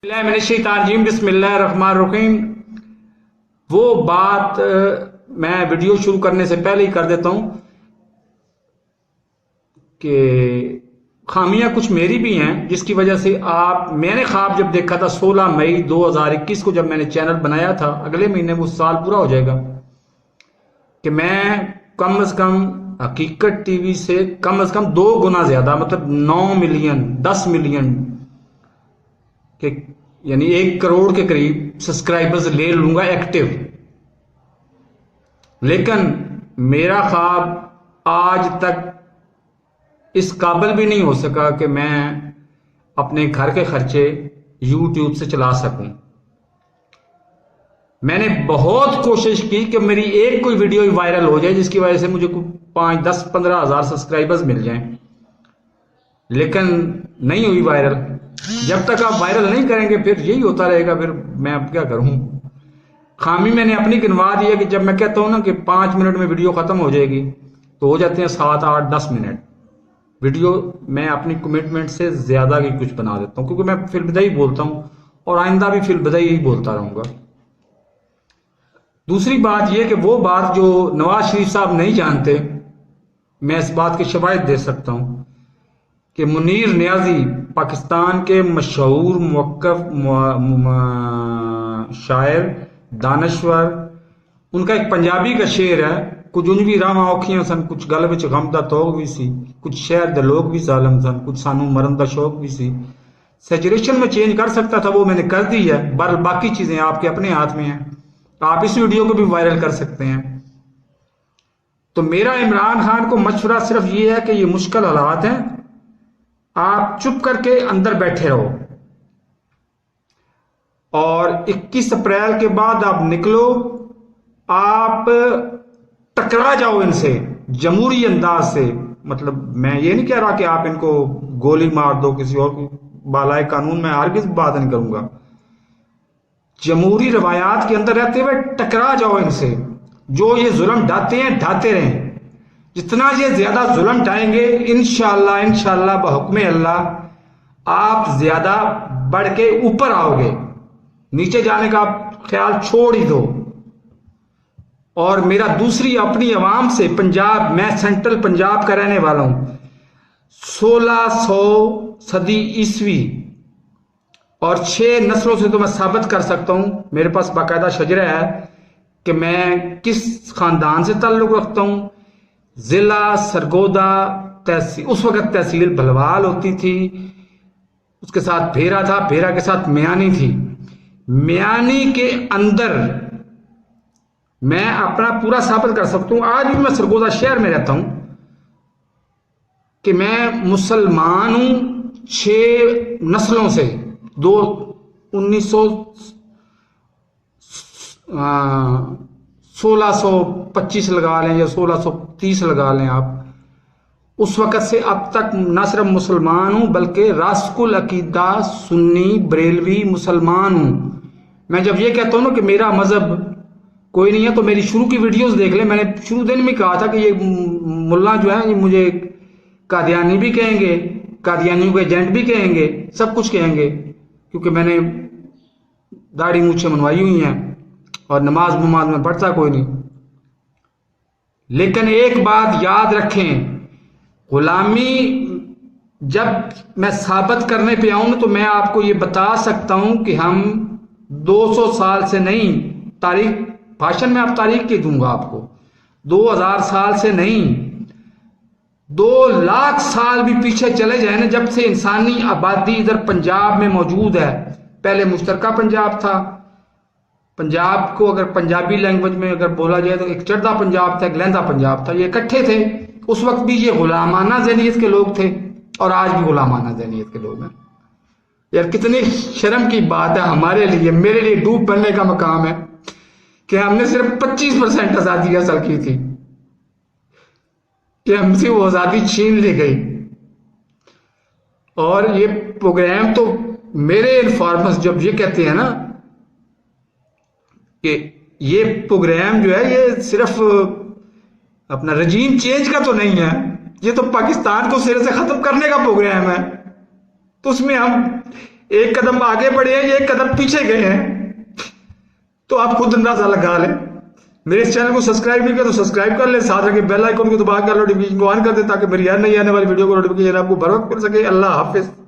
بسم اللہ الرحمن الرحیم۔ وہ بات میں ویڈیو شروع کرنے سے پہلے ہی کر دیتا ہوں کہ خامیاں کچھ میری بھی ہیں، جس کی وجہ سے میں نے خواب جب دیکھا تھا 16 مئی 2021 کو، جب میں نے چینل بنایا تھا، اگلے مہینے وہ سال پورا ہو جائے گا، کہ میں کم از کم حقیقت ٹی وی سے کم از کم 2 گنا زیادہ، مطلب 9 ملین 10 ملین کہ یعنی 1 کروڑ کے قریب سبسکرائبرز لے لوں گا ایکٹیو۔ لیکن میرا خواب آج تک اس قابل بھی نہیں ہو سکا کہ میں اپنے گھر کے خرچے یوٹیوب سے چلا سکوں۔ میں نے بہت کوشش کی کہ میری ایک کوئی ویڈیو وائرل ہو جائے، جس کی وجہ سے مجھے 5 10 15 ہزار سبسکرائبرز مل جائیں، لیکن نہیں ہوئی وائرل۔ جب تک آپ وائرل نہیں کریں گے پھر یہی ہوتا رہے گا، پھر میں اب کیا کروں۔ خامی میں نے اپنی گنوا دی ہے کہ جب میں کہتا ہوں نا کہ 5 منٹ میں ویڈیو ختم ہو جائے گی، تو ہو جاتے ہیں 7 8 10 منٹ ویڈیو۔ میں اپنی کمٹمنٹ سے زیادہ کی کچھ بنا دیتا ہوں، کیونکہ میں فی البدائی بولتا ہوں اور آئندہ بھی فی البدائی ہی بولتا رہوں گا۔ دوسری بات یہ کہ وہ بات جو نواز شریف صاحب نہیں جانتے، میں اس بات کی شواہد دے سکتا ہوں کہ منیر نیازی پاکستان کے مشہور موقف شاعر دانشور، ان کا ایک پنجابی کا شعر ہے، کچھ انجوی راواں اوکھیاں سن، کچھ گل وچ غم دا توغ بھی سی، کچھ شہر دے لوگ بھی ظالم سن، کچھ سانو مرن دا شوق بھی سی۔ سیچوریشن میں چینج کر سکتا تھا، وہ میں نے کر دی ہے، بہرحال باقی چیزیں آپ کے اپنے ہاتھ میں ہیں، آپ اس ویڈیو کو بھی وائرل کر سکتے ہیں۔ تو میرا عمران خان کو مشورہ صرف یہ ہے کہ یہ مشکل حالات ہیں، آپ چپ کر کے اندر بیٹھے رہو، اور 21 اپریل کے بعد آپ نکلو، آپ ٹکرا جاؤ ان سے جمہوری انداز سے۔ مطلب میں یہ نہیں کہہ رہا کہ آپ ان کو گولی مار دو، کسی اور کو بالائے قانون میں ہرگز بات نہیں کروں گا، جمہوری روایات کے اندر رہتے ہوئے ٹکرا جاؤ ان سے۔ جو یہ ظلم ڈھاتے ہیں ڈھاتے رہیں، جتنا یہ زیادہ ظلم ڈھائیں گے انشاءاللہ بحکم اللہ آپ زیادہ بڑھ کے اوپر آؤ گے، نیچے جانے کا خیال چھوڑ ہی دو۔ اور میرا دوسری اپنی عوام سے، پنجاب، میں سینٹرل پنجاب کا رہنے والا ہوں، 1600 صدی عیسوی اور 6 نسلوں سے تو میں ثابت کر سکتا ہوں، میرے پاس باقاعدہ شجرہ ہے کہ میں کس خاندان سے تعلق رکھتا ہوں۔ ضلع سرگودا تحصیل، اس وقت تحصیل بھلوال ہوتی تھی، اس کے ساتھ بھیرا تھا، بھیرا کے ساتھ میانی تھی۔ میانی کے اندر میں اپنا پورا ثابت کر سکتا ہوں، آج بھی میں سرگودا شہر میں رہتا ہوں، کہ میں مسلمان ہوں 6 نسلوں سے۔ 1625 لگا لیں یا 1630 لگا لیں آپ، اس وقت سے اب تک نہ صرف مسلمان ہوں بلکہ راسخ العقیدہ سنی بریلوی مسلمان ہوں۔ میں جب یہ کہتا ہوں نا کہ میرا مذہب کوئی نہیں ہے، تو میری شروع کی ویڈیوز دیکھ لیں، میں نے شروع دن میں کہا تھا کہ یہ ملا جو ہے یہ مجھے قادیانی بھی کہیں گے، قادیانیوں کے ایجنٹ بھی کہیں گے، سب کچھ کہیں گے، کیونکہ میں نے داڑھی مونچھیں منوائی ہوئی ہیں اور نماز میں پڑھتا کوئی نہیں۔ لیکن ایک بات یاد رکھیں، غلامی جب میں ثابت کرنے پہ آؤں تو میں آپ کو یہ بتا سکتا ہوں کہ ہم 200 سال سے نہیں، تاریخ بھاشن میں آپ تاریخ کی دوں گا آپ کو، 2000 سال سے نہیں، 2 لاکھ سال بھی پیچھے چلے جائیں نا، جب سے انسانی آبادی ادھر پنجاب میں موجود ہے۔ پہلے مشترکہ پنجاب تھا، پنجاب کو اگر پنجابی لینگویج میں اگر بولا جائے تو ایک چڑھا پنجاب تھا، ایک لہندہ پنجاب تھا، یہ اکٹھے تھے۔ اس وقت بھی یہ غلامانہ ذہنیت کے لوگ تھے اور آج بھی غلامانہ ذہنیت کے لوگ ہیں۔ یار کتنی شرم کی بات ہے ہمارے لیے، میرے لیے ڈوب بننے کا مقام ہے کہ ہم نے صرف 25% آزادی حاصل کی تھی، کہ ہم سے وہ آزادی چھین لی گئی۔ اور یہ پروگرام تو میرے انفارمرز جب یہ کہتے ہیں نا کہ یہ پروگرام جو ہے یہ صرف اپنا رجیم چینج کا تو نہیں ہے، یہ تو پاکستان کو سرے سے ختم کرنے کا پروگرام ہے، تو اس میں ہم ایک قدم آگے بڑھے ہیں، ایک قدم پیچھے گئے ہیں، تو آپ خود اندازہ لگا لیں۔ میرے اس چینل کو سبسکرائب نہیں کیا تو سبسکرائب کر لیں، ساتھ رکھے بیل آئیکن کو دبا کر نوٹیفیکیشن کو آن کر دیں تاکہ میری ہر نئی آنے والی ویڈیو کو نوٹیفیکیشن آپ کو بر وقت مل سکے۔ اللہ حافظ۔